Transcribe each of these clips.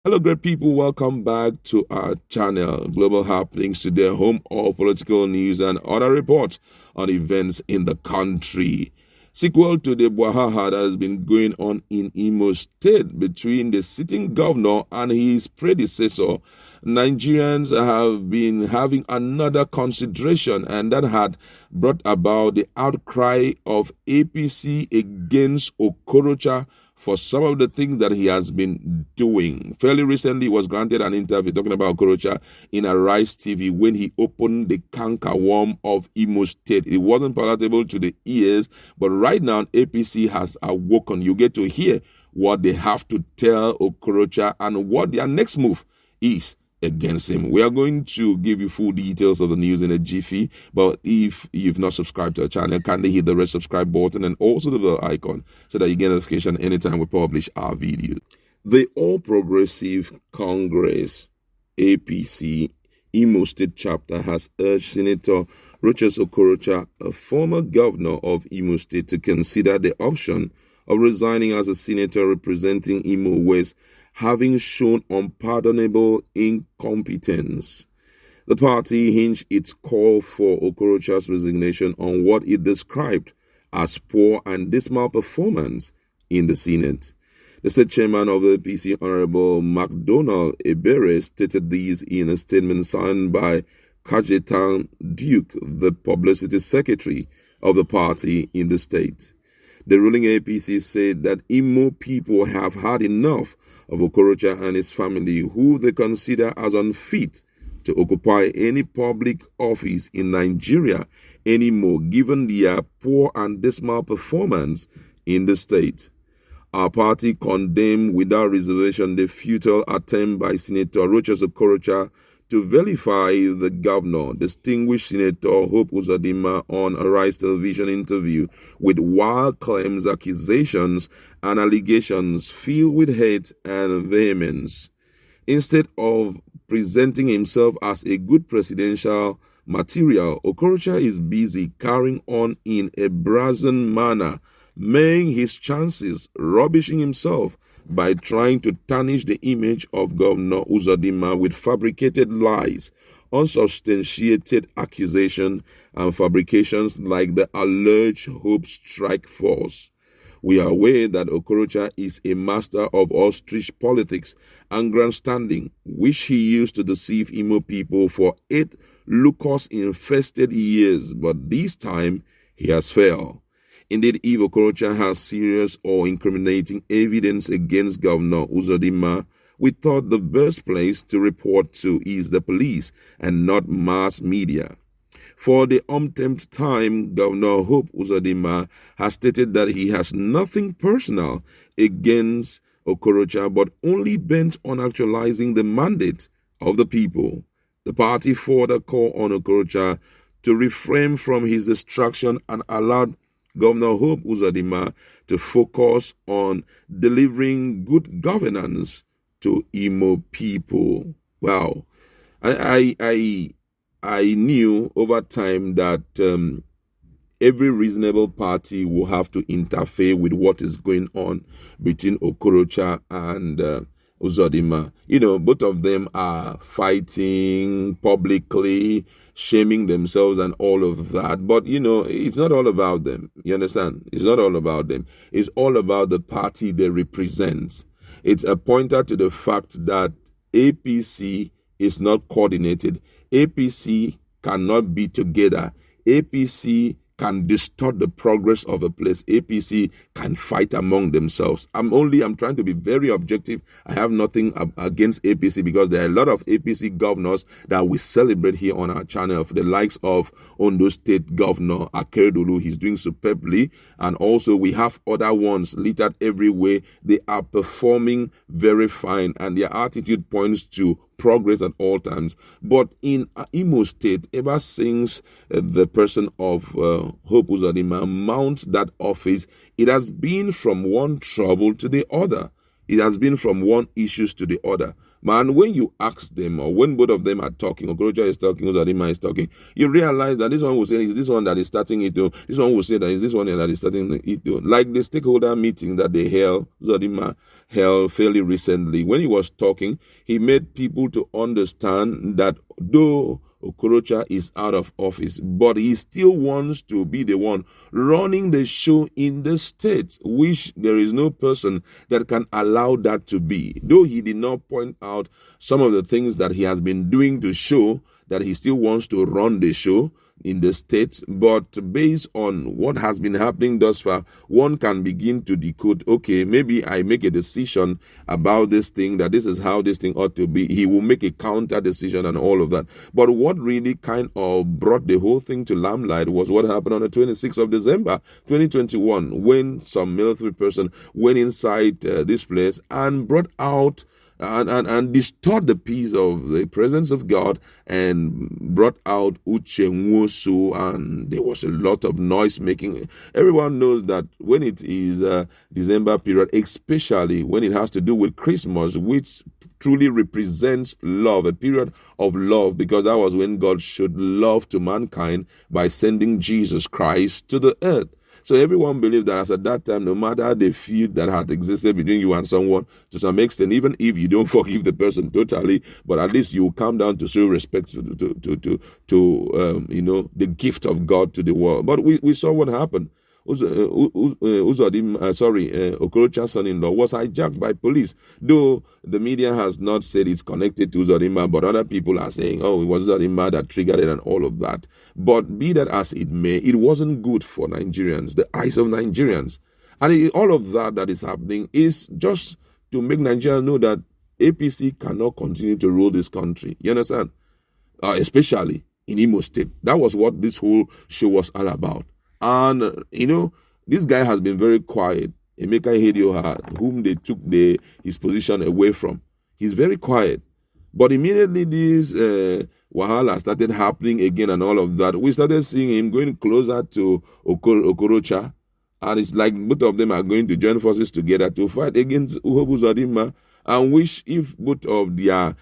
Hello, great people. Welcome back to our channel, Global Happenings, today, home of political news and other reports on events in the country. Sequel to the brouhaha that has been going on in Imo State between the sitting governor and his predecessor, Nigerians have been having another consideration, and that had brought about the outcry of APC against Okorocha for some of the things that he has been doing. Fairly recently, he was granted an interview talking about Okorocha in Arise TV when he opened the cankerworm of Imo State. It wasn't palatable to the ears, but right now, APC has awoken. You get to hear what they have to tell Okorocha and what their next move is against him. We are going to give you full details of the news in a jiffy, but if you've not subscribed to our channel, kindly hit the red subscribe button and also the bell icon so that you get notification anytime we publish our videos. The All Progressive Congress, APC, Imo State chapter has urged Senator Okorocha, a former governor of Imo State, to consider the option of resigning as a senator representing Imo West, having shown unpardonable incompetence. The party hinged its call for Okorocha's resignation on what it described as poor and dismal performance in the Senate. The state chairman of the APC, Honorable McDonald Ebere, stated these in a statement signed by Kajetan Duke, the publicity secretary of the party in the state. The ruling APC said that Imo people have had enough of Okorocha and his family, who they consider as unfit to occupy any public office in Nigeria anymore, given their poor and dismal performance in the state. Our party condemned without reservation the futile attempt by Senator Okorocha to vilify the governor, distinguished Senator Hope Uzodinma, on a Rise television interview with wild claims, accusations, and allegations filled with hate and vehemence. Instead of presenting himself as a good presidential material, Okorocha is busy carrying on in a brazen manner, weighing his chances, rubbishing himself by trying to tarnish the image of Governor Uzodinma with fabricated lies, unsubstantiated accusations, and fabrications like the alleged Hope Strike Force. We are aware that Okorocha is a master of Ostrich politics and grandstanding, which he used to deceive Imo people for 8 locust-infested years, but this time he has failed. Indeed, if Okorocha has serious or incriminating evidence against Governor Uzodinma, we thought the best place to report to is the police and not mass media. For the umpteenth time, Governor Hope Uzodinma has stated that he has nothing personal against Okorocha, but only bent on actualizing the mandate of the people. The party further called on Okorocha to refrain from his distraction and allowed Governor Hope Uzodinma to focus on delivering good governance to Imo people. Wow. I knew over time that every reasonable party will have to interfere with what is going on between Okorocha and Uzodinma. You know, both of them are fighting publicly, shaming themselves and all of that. But, you know, it's not all about them. You understand? It's not all about them. It's all about the party they represent. It's a pointer to the fact that APC is not coordinated. APC cannot be together. APC can distort the progress of a place. APC can fight among themselves. I'm trying to be very objective. I have nothing against APC because there are a lot of APC governors that we celebrate here on our channel. For the likes of Ondo State Governor Tr0uble, he's doing superbly. And also we have other ones littered everywhere. They are performing very fine and their attitude points to progress at all times. But in Imo State, ever since the person of Hope Uzodinma mounts that office, it has been from one trouble to the other. It has been from one issues to the other. Man, when you ask them, or when both of them are talking, Okorocha is talking, Uzodinma is talking, you realize that this one will say, is this one that is starting it though? This one will say that is this one that is starting it though? Like the stakeholder meeting that they held, Uzodinma held fairly recently. When he was talking, he made people to understand that though Okorocha is out of office, but he still wants to be the one running the show in the state, which there is no person that can allow that to be. Though he did not point out some of the things that he has been doing to show that he still wants to run the show in the state, but based on what has been happening thus far, one can begin to decode, okay, maybe I make a decision about this thing, that this is how this thing ought to be. He will make a counter decision and all of that. But what really kind of brought the whole thing to limelight was what happened on the 26th of December, 2021, when some military person went inside this place and brought out and distort the peace of the presence of God and brought out Uche, Nwosu, and there was a lot of noise making. Everyone knows that when it is December period, especially when it has to do with Christmas, which truly represents love, a period of love, because that was when God showed love to mankind by sending Jesus Christ to the earth. So everyone believed that as at that time, no matter the feud that had existed between you and someone, to some extent, even if you don't forgive the person totally, but at least you come down to show respect to the gift of God to the world. But we saw what happened. Okorocha's son-in-law was hijacked by police. Though the media has not said it's connected to Uzodinma, but other people are saying, oh, it was Uzodinma that triggered it and all of that. But be that as it may, it wasn't good for Nigerians, the eyes of Nigerians. And all of that is happening is just to make Nigerians know that APC cannot continue to rule this country. You understand? Especially in Imo State. That was what this whole show was all about. And, this guy has been very quiet. Emeka Ihedioha, whom they took his position away from. He's very quiet. But immediately this wahala started happening again and all of that, we started seeing him going closer to Okorocha. And it's like both of them are going to join forces together to fight against Uzodinma. And which if both of their,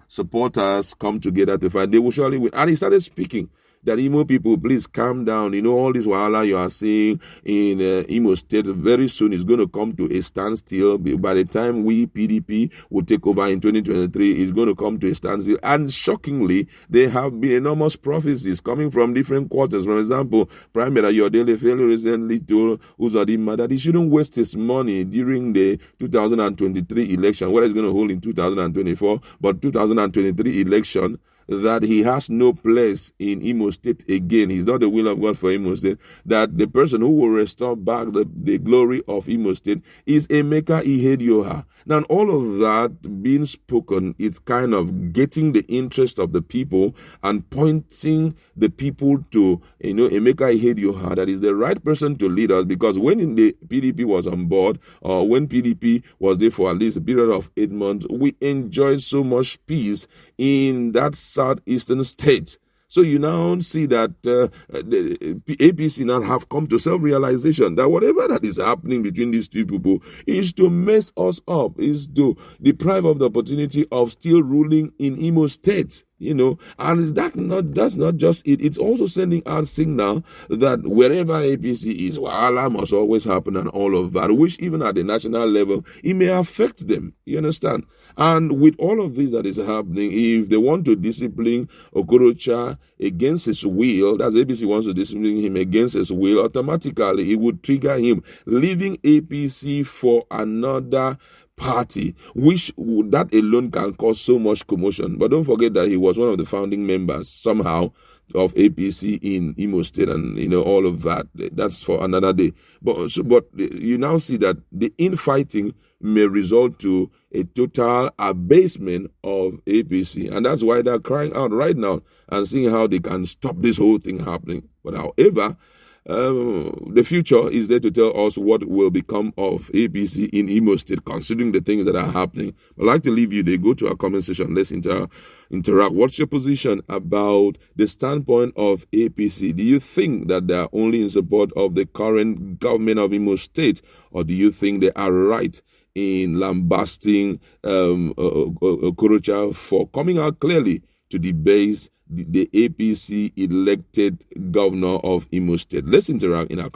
supporters come together to fight, they will surely win. And he started speaking that Imo people, please calm down. All this wahala you are seeing in Imo State very soon is going to come to a standstill. By the time we, PDP, will take over in 2023, it's going to come to a standstill. And shockingly, there have been enormous prophecies coming from different quarters. For example, Prime Minister Yodele fairly recently told Uzodinma that he shouldn't waste his money during the 2023 election, what is going to hold in 2024, but 2023 election, that he has no place in Imo State again. He's not the will of God for Imo State. That the person who will restore back the glory of Imo State is Emeka Ihedioha. Now, all of that being spoken, it's kind of getting the interest of the people and pointing the people to, Emeka Ihedioha, that is the right person to lead us, because when the PDP was on board, or when PDP was there for at least a period of 8 months, we enjoyed so much peace in that southeastern state. So you now see that the APC now have come to self-realization that whatever that is happening between these two people is to mess us up, is to deprive of the opportunity of still ruling in Imo State. And that's not just it. It's also sending out signal that wherever APC is, wahala must always happen and all of that, which even at the national level, it may affect them. You understand? And with all of this that is happening, if they want to discipline Okorocha against his will, that's APC wants to discipline him against his will, automatically it would trigger him leaving APC for another party, which that alone can cause so much commotion. But don't forget that he was one of the founding members somehow of APC in Imo State, and all of that. That's for another day. But you now see that the infighting may result to a total abasement of APC, and that's why they're crying out right now and seeing how they can stop this whole thing happening. But however, the future is there to tell us what will become of APC in Imo State, considering the things that are happening. I'd like to leave you there. Go to our comment section. Let's interact. What's your position about the standpoint of APC? Do you think that they are only in support of the current government of Imo State, or do you think they are right in lambasting Okorocha for coming out clearly to debase the APC elected governor of Imo State. Let's interact in our